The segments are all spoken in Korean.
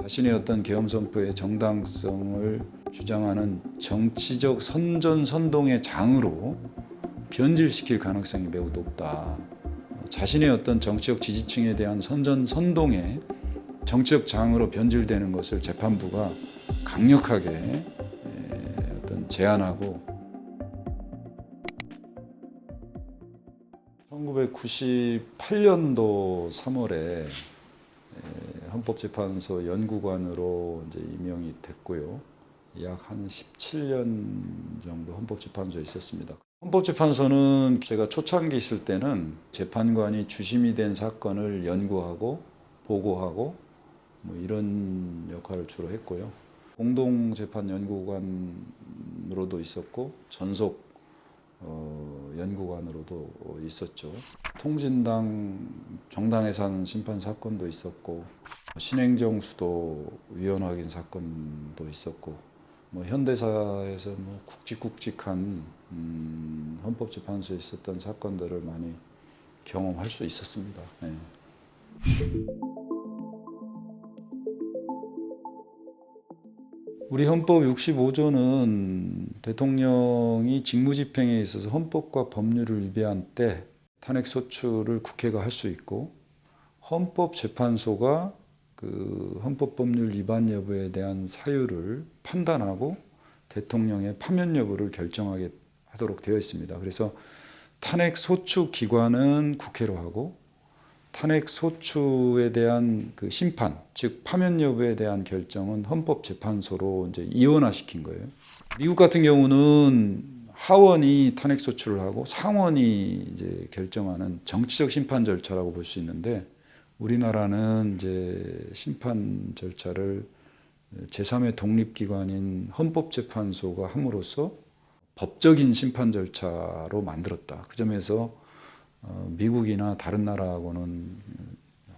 자신의 어떤 계엄 선포의 정당성을 주장하는 정치적 선전선동의 장으로 변질시킬 가능성이 매우 높다. 자신의 어떤 정치적 지지층에 대한 선전선동의 정치적 장으로 변질되는 것을 재판부가 강력하게 어떤 제한하고 1998년도 3월에 헌법재판소 연구관으로 이제 임명이 됐고요. 약 한 17년 정도 헌법재판소에 있었습니다. 헌법재판소는 제가 초창기 있을 때는 재판관이 주심이 된 사건을 연구하고 보고하고 뭐 이런 역할을 주로 했고요. 공동재판연구관으로도 있었고 전속 연구관으로도 있었죠. 통진당 정당해산 심판 사건도 있었고 신행정 수도 위헌 확인 사건도 있었고 뭐 현대사에서 뭐 굵직굵직한 헌법재판소에 있었던 사건들을 많이 경험할 수 있었습니다. 네. 우리 헌법 65조는 대통령이 직무집행에 있어서 헌법과 법률을 위배한 때 탄핵소추를 국회가 할 수 있고 헌법재판소가 그 헌법법률 위반 여부에 대한 사유를 판단하고 대통령의 파면 여부를 결정하게 하도록 되어 있습니다. 그래서 탄핵소추 기관은 국회로 하고 탄핵소추에 대한 그 심판, 즉 파면 여부에 대한 결정은 헌법재판소로 이제 이원화시킨 거예요. 미국 같은 경우는 하원이 탄핵소추를 하고 상원이 이제 결정하는 정치적 심판 절차라고 볼 수 있는데 우리나라는 이제 심판 절차를 제3의 독립기관인 헌법재판소가 함으로써 법적인 심판 절차로 만들었다. 그 점에서 미국이나 다른 나라하고는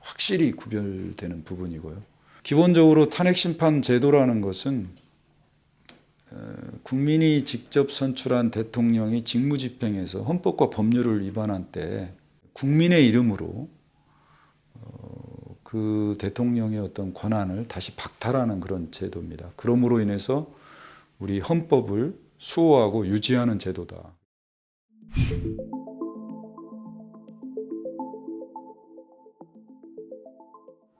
확실히 구별되는 부분이고요. 기본적으로 탄핵심판 제도라는 것은 국민이 직접 선출한 대통령이 직무집행에서 헌법과 법률을 위반한 때 국민의 이름으로 그 대통령의 어떤 권한을 다시 박탈하는 그런 제도입니다. 그러므로 인해서 우리 헌법을 수호하고 유지하는 제도다.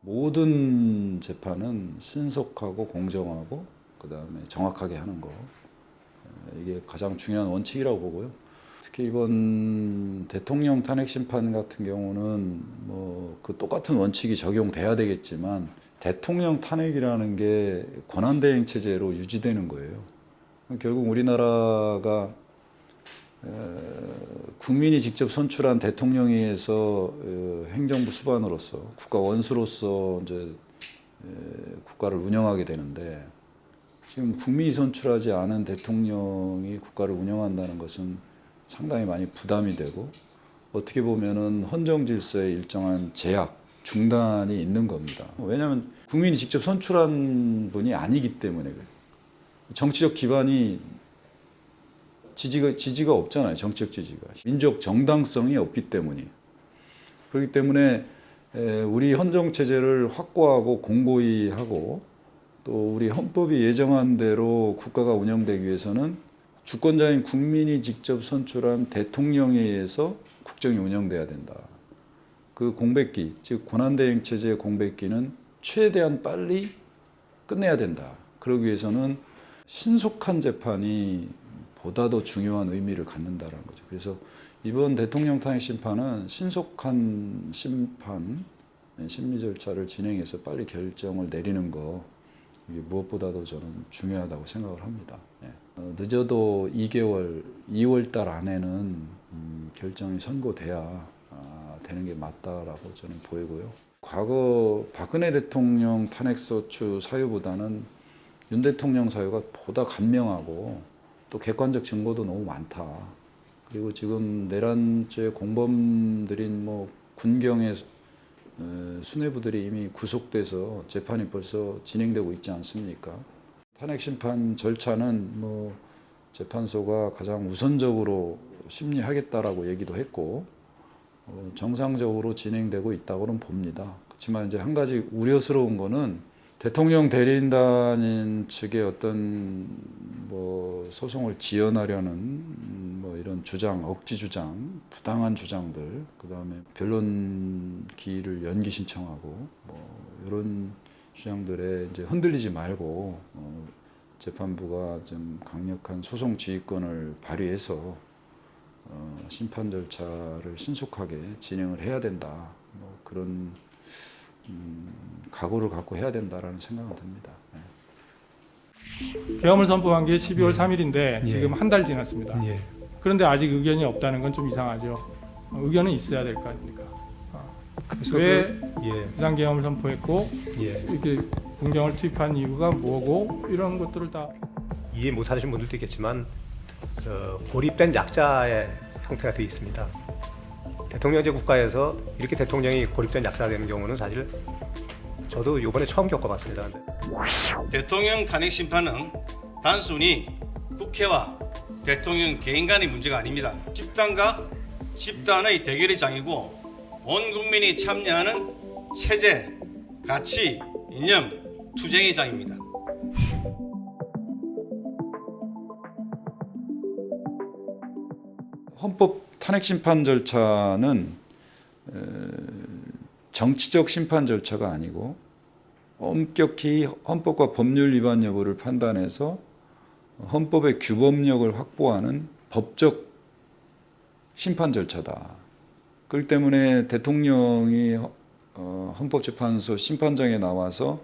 모든 재판은 신속하고 공정하고 그다음에 정확하게 하는 거 이게 가장 중요한 원칙이라고 보고요. 특히 이번 대통령 탄핵 심판 같은 경우는 뭐 그 똑같은 원칙이 적용돼야 되겠지만 대통령 탄핵이라는 게 권한대행 체제로 유지되는 거예요. 결국 우리나라가 국민이 직접 선출한 대통령에 의해서 행정부 수반으로서 국가 원수로서 이제 국가를 운영하게 되는데 지금 국민이 선출하지 않은 대통령이 국가를 운영한다는 것은 상당히 많이 부담이 되고 어떻게 보면은 헌정 질서에 일정한 제약, 중단이 있는 겁니다. 왜냐하면 국민이 직접 선출한 분이 아니기 때문에 그래요. 정치적 기반이 지지가 없잖아요. 정치적 지지가. 민족 정당성이 없기 때문이에요. 그렇기 때문에 우리 헌정체제를 확고하고 공고히 하고 또 우리 헌법이 예정한 대로 국가가 운영되기 위해서는 주권자인 국민이 직접 선출한 대통령에 의해서 국정이 운영돼야 된다. 그 공백기, 즉 권한대행체제의 공백기는 최대한 빨리 끝내야 된다. 그러기 위해서는 신속한 재판이 보다 더 중요한 의미를 갖는다는 거죠. 그래서 이번 대통령 탄핵 심판은 신속한 심판, 심리 절차를 진행해서 빨리 결정을 내리는 거 이게 무엇보다도 저는 중요하다고 생각을 합니다. 늦어도 2개월, 2월 달 안에는 결정이 선고돼야 되는 게 맞다라고 저는 보이고요. 과거 박근혜 대통령 탄핵소추 사유보다는 윤 대통령 사유가 보다 간명하고 또 객관적 증거도 너무 많다. 그리고 지금 내란죄 공범들인 뭐 군경의 수뇌부들이 이미 구속돼서 재판이 벌써 진행되고 있지 않습니까? 탄핵 심판 절차는 뭐 재판소가 가장 우선적으로 심리하겠다라고 얘기도 했고 정상적으로 진행되고 있다고는 봅니다. 그렇지만 이제 한 가지 우려스러운 거는 대통령 대리인단인 측의 어떤 뭐 소송을 지연하려는 뭐 이런 주장, 억지 주장, 부당한 주장들, 그다음에 변론 기일을 연기 신청하고 뭐 이런 주장들에 이제 흔들리지 말고 재판부가 좀 강력한 소송 지휘권을 발휘해서 심판 절차를 신속하게 진행을 해야 된다. 뭐 그런 각오를 갖고 해야 된다라는 생각은 듭니다. 계엄을 선포한 게 12월 3일인데 예. 지금 한 달 지났습니다. 예. 그런데 아직 의견이 없다는 건 좀 이상하죠. 의견은 있어야 될 거 아닙니까? 그래서 왜 예. 비상계엄을 선포했고 예. 이렇게 군경을 투입한 이유가 뭐고 이런 것들을 다 이해 못하시는 분들도 있겠지만 고립된 약자의 형태가 되어 있습니다. 대통령제 국가에서 이렇게 대통령이 고립된 약자가 되는 경우는 사실 저도 이번에 처음 겪어봤습니다. 대통령 탄핵 심판은 단순히 국회와 대통령 개인 간의 문제가 아닙니다. 집단과 집단의 대결의 장이고 온 국민이 참여하는 체제, 가치, 이념, 투쟁의 장입니다. 헌법 탄핵 심판 절차는 정치적 심판 절차가 아니고 엄격히 헌법과 법률 위반 여부를 판단해서 헌법의 규범력을 확보하는 법적 심판 절차다. 그렇기 때문에 대통령이 헌법재판소 심판정에 나와서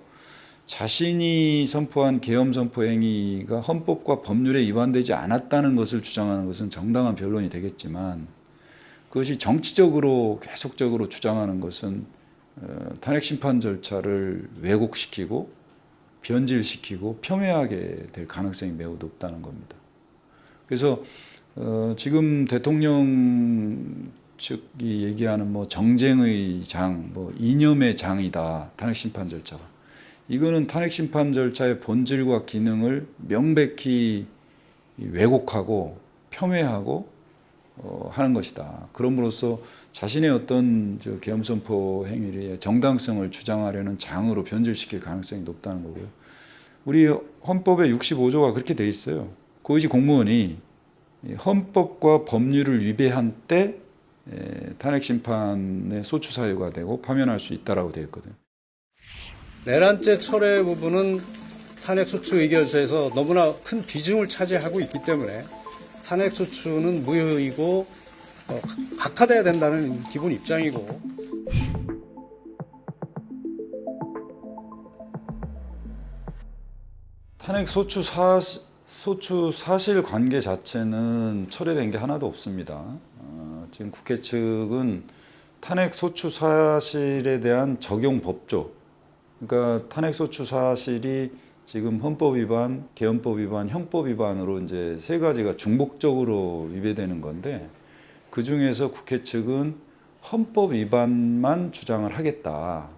자신이 선포한 계엄 선포 행위가 헌법과 법률에 위반되지 않았다는 것을 주장하는 것은 정당한 변론이 되겠지만 그것이 정치적으로 계속적으로 주장하는 것은 탄핵 심판 절차를 왜곡시키고 변질시키고 폄훼하게 될 가능성이 매우 높다는 겁니다. 그래서 지금 대통령 측이 얘기하는 뭐 정쟁의 장, 뭐 이념의 장이다 탄핵 심판 절차가. 이거는 탄핵 심판 절차의 본질과 기능을 명백히 왜곡하고 폄훼하고 하는 것이다. 그럼으로써 자신의 어떤 계엄 선포 행위의 정당성을 주장하려는 장으로 변질시킬 가능성이 높다는 거고요. 우리 헌법의 65조가 그렇게 돼 있어요. 고위직 공무원이 헌법과 법률을 위배한 때 탄핵 심판의 소추 사유가 되고 파면할 수 있다라고 되어 있거든요. 내란죄 철회 부분은 탄핵 소추 의결서에서 너무나 큰 비중을 차지하고 있기 때문에 탄핵 소추는 무효이고 각하돼야 된다는 기본 입장이고. 탄핵 소추 사실 관계 자체는 철회된 게 하나도 없습니다. 지금 국회 측은 탄핵 소추 사실에 대한 적용 법조, 그러니까 탄핵 소추 사실이 지금 헌법 위반, 개헌법 위반, 형법 위반으로 이제 세 가지가 중복적으로 위배되는 건데 그 중에서 국회 측은 헌법 위반만 주장을 하겠다.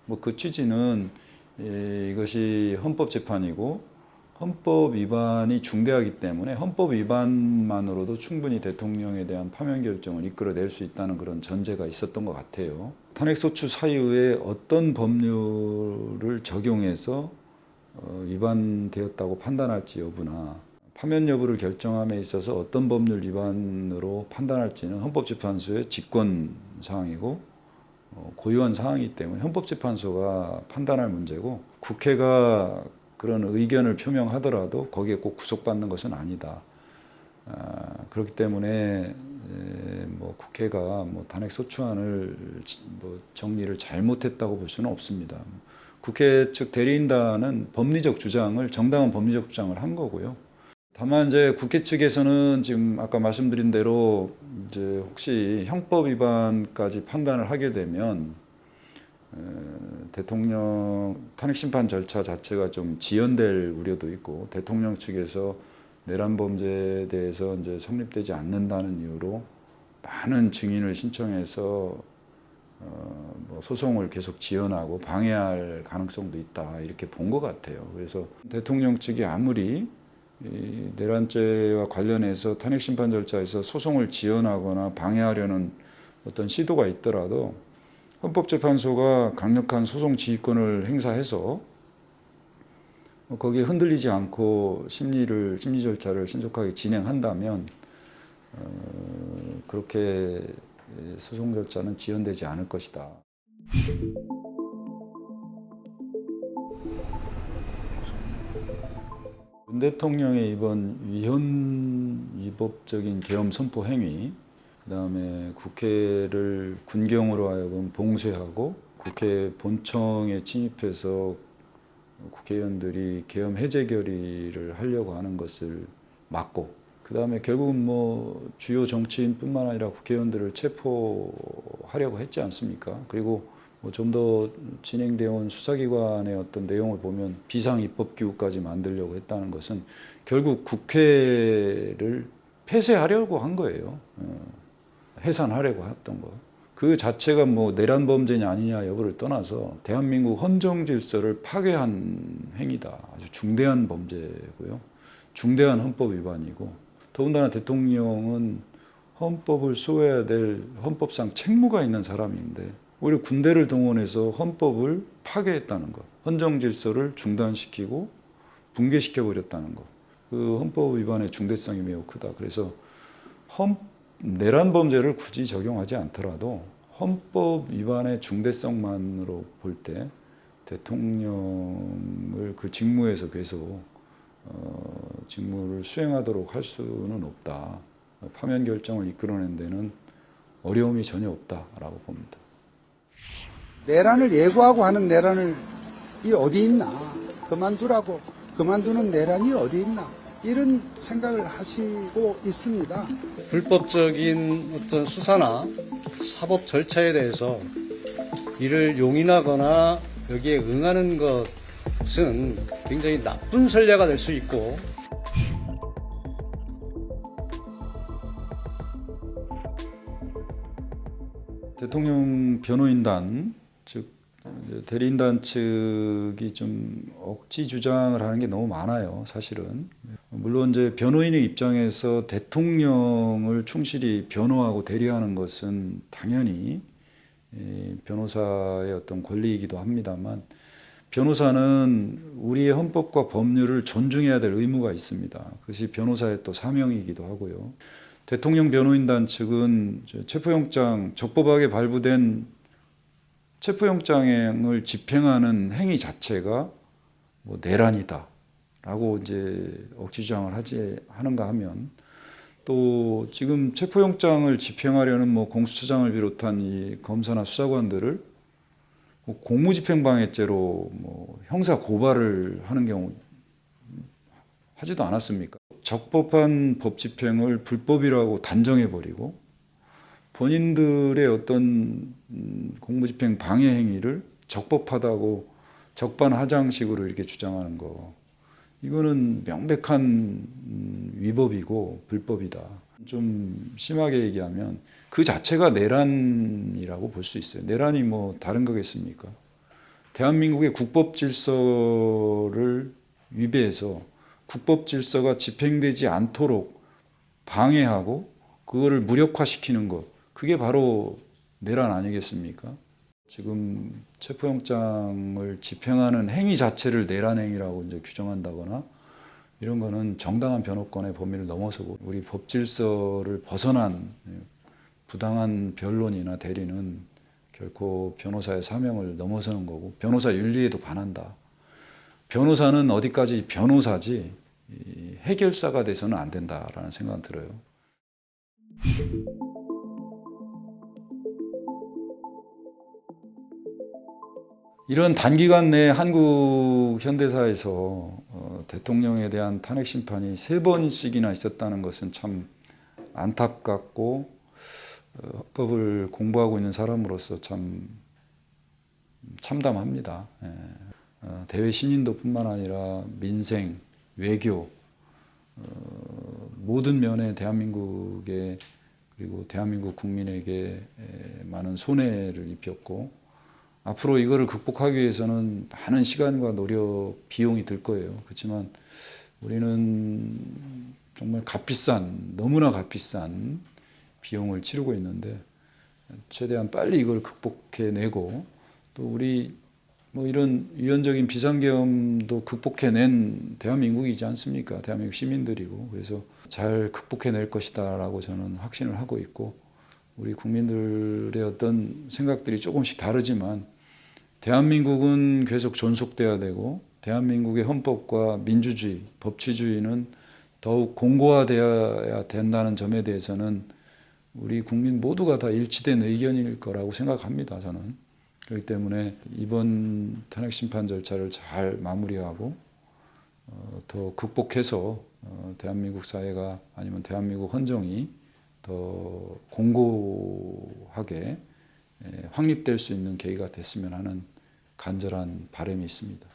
뭐 그 취지는 이것이 헌법 재판이고 헌법 위반이 중대하기 때문에 헌법 위반만으로도 충분히 대통령에 대한 파면 결정을 이끌어낼 수 있다는 그런 전제가 있었던 것 같아요. 탄핵소추 사유에 어떤 법률을 적용해서 위반되었다고 판단할지 여부나 파면 여부를 결정함에 있어서 어떤 법률 위반으로 판단할지는 헌법재판소의 직권 사항이고 고유한 사항이기 때문에 헌법재판소가 판단할 문제고 국회가 그런 의견을 표명하더라도 거기에 꼭 구속받는 것은 아니다. 그렇기 때문에 뭐 국회가 뭐 탄핵 소추안을 뭐 정리를 잘못했다고 볼 수는 없습니다. 국회 측 대리인단은 법리적 주장을 정당한 법리적 주장을 한 거고요. 다만 이제 국회 측에서는 지금 아까 말씀드린 대로 이제 혹시 형법 위반까지 판단을 하게 되면 대통령 탄핵 심판 절차 자체가 좀 지연될 우려도 있고 대통령 측에서 내란 범죄에 대해서 이제 성립되지 않는다는 이유로 많은 증인을 신청해서 뭐 소송을 계속 지연하고 방해할 가능성도 있다 이렇게 본 것 같아요. 그래서 대통령 측이 아무리 이 내란죄와 관련해서 탄핵 심판 절차에서 소송을 지연하거나 방해하려는 어떤 시도가 있더라도 헌법재판소가 강력한 소송 지휘권을 행사해서 거기에 흔들리지 않고 심리 절차를 신속하게 진행한다면 그렇게 소송 절차는 지연되지 않을 것이다. 윤 대통령의 이번 위헌위법적인 계엄 선포 행위, 그다음에 국회를 군경으로 하여금 봉쇄하고 국회 본청에 침입해서 국회의원들이 계엄 해제 결의를 하려고 하는 것을 막고, 그다음에 결국은 뭐 주요 정치인뿐만 아니라 국회의원들을 체포하려고 했지 않습니까? 그리고 뭐 좀 더 진행되어 온 수사기관의 어떤 내용을 보면 비상입법기구까지 만들려고 했다는 것은 결국 국회를 폐쇄하려고 한 거예요. 해산하려고 했던 거. 그 자체가 뭐 내란 범죄냐 아니냐 여부를 떠나서 대한민국 헌정 질서를 파괴한 행위다. 아주 중대한 범죄고요. 중대한 헌법 위반이고, 더군다나 대통령은 헌법을 수호해야 될 헌법상 책무가 있는 사람인데 오히려 군대를 동원해서 헌법을 파괴했다는 것, 헌정 질서를 중단시키고 붕괴시켜 버렸다는 것, 그 헌법 위반의 중대성이 매우 크다. 그래서 내란 범죄를 굳이 적용하지 않더라도 헌법 위반의 중대성만으로 볼 때 대통령을 그 직무에서 계속 직무를 수행하도록 할 수는 없다. 파면 결정을 이끌어낸 데는 어려움이 전혀 없다라고 봅니다. 내란을 예고하고 하는 내란이 어디 있나? 그만두라고 그만두는 내란이 어디 있나? 이런 생각을 하시고 있습니다. 불법적인 어떤 수사나 사법 절차에 대해서 이를 용인하거나 여기에 응하는 것은 굉장히 나쁜 선례가 될 수 있고, 대통령 변호인단, 즉 대리인단 측이 좀 억지 주장을 하는 게 너무 많아요, 사실은. 물론 이제 변호인의 입장에서 대통령을 충실히 변호하고 대리하는 것은 당연히 변호사의 어떤 권리이기도 합니다만, 변호사는 우리의 헌법과 법률을 존중해야 될 의무가 있습니다. 그것이 변호사의 또 사명이기도 하고요. 대통령 변호인단 측은 체포영장, 적법하게 발부된 체포영장을 집행하는 행위 자체가 뭐 내란이다라고 이제 억지 주장을 하는가 하면, 또 지금 체포영장을 집행하려는 뭐 공수처장을 비롯한 이 검사나 수사관들을 뭐 공무집행방해죄로 뭐 형사 고발을 하는 경우 하지도 않았습니까? 적법한 법 집행을 불법이라고 단정해버리고 본인들의 어떤 공무집행 방해 행위를 적법하다고 적반하장식으로 이렇게 주장하는 거, 이거는 명백한 위법이고 불법이다. 좀 심하게 얘기하면 그 자체가 내란이라고 볼 수 있어요. 내란이 뭐 다른 거겠습니까? 대한민국의 국법 질서를 위배해서 국법 질서가 집행되지 않도록 방해하고 그거를 무력화시키는 것, 그게 바로 내란 아니겠습니까? 지금 체포영장을 집행하는 행위 자체를 내란 행위라고 이제 규정한다거나 이런 거는 정당한 변호권의 범위를 넘어서고 우리 법 질서를 벗어난 부당한 변론이나 대리는 결코 변호사의 사명을 넘어서는 거고 변호사 윤리에도 반한다. 변호사는 어디까지 변호사지 해결사가 돼서는 안 된다라는 생각은 들어요. 이런 단기간 내에 한국 현대사에서 대통령에 대한 탄핵 심판이 3번씩이나 있었다는 것은 참 안타깝고 헌법을 공부하고 있는 사람으로서 참 참담합니다. 대외 신인도뿐만 아니라 민생, 외교 모든 면에 대한민국에 그리고 대한민국 국민에게 많은 손해를 입혔고 앞으로 이거를 극복하기 위해서는 많은 시간과 노력, 비용이 들 거예요. 그렇지만 우리는 정말 값비싼, 너무나 값비싼 비용을 치르고 있는데 최대한 빨리 이걸 극복해내고 또 우리 뭐 이런 유연적인 비상계엄도 극복해낸 대한민국이지 않습니까? 대한민국 시민들이고 그래서 잘 극복해낼 것이다라고 저는 확신을 하고 있고 우리 국민들의 어떤 생각들이 조금씩 다르지만 대한민국은 계속 존속돼야 되고 대한민국의 헌법과 민주주의, 법치주의는 더욱 공고화되어야 된다는 점에 대해서는 우리 국민 모두가 다 일치된 의견일 거라고 생각합니다. 저는. 그렇기 때문에 이번 탄핵 심판 절차를 잘 마무리하고 더 극복해서 대한민국 사회가 아니면 대한민국 헌정이 더 공고하게 확립될 수 있는 계기가 됐으면 하는 간절한 바람이 있습니다.